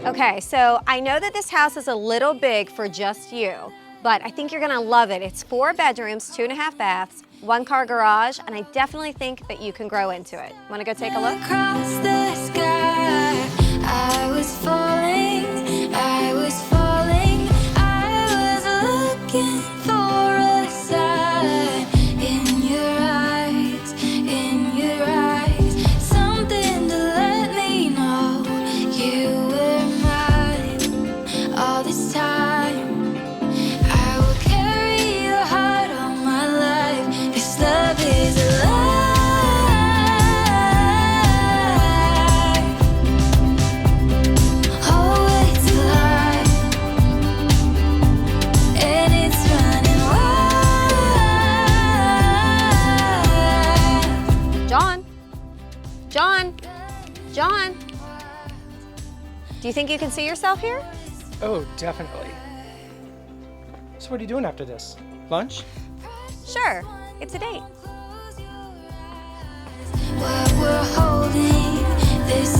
Okay, so I know that this house is a little big for just you, but I think you're gonna love it. It's 4 bedrooms, 2.5 baths, 1-car garage, and I definitely think that you can grow into it. Wanna go take a look? Across the sky, I was falling, I was falling, I was looking for a sign in your eyes, something to let me know you were mine all this time. I will carry your heart all my life. This love is alive. Oh, it's alive. And it's running wild. John? John? John? Do you think you can see yourself here? Oh, definitely. So what are you doing after this? Lunch? Sure, it's a date. What we're holding, this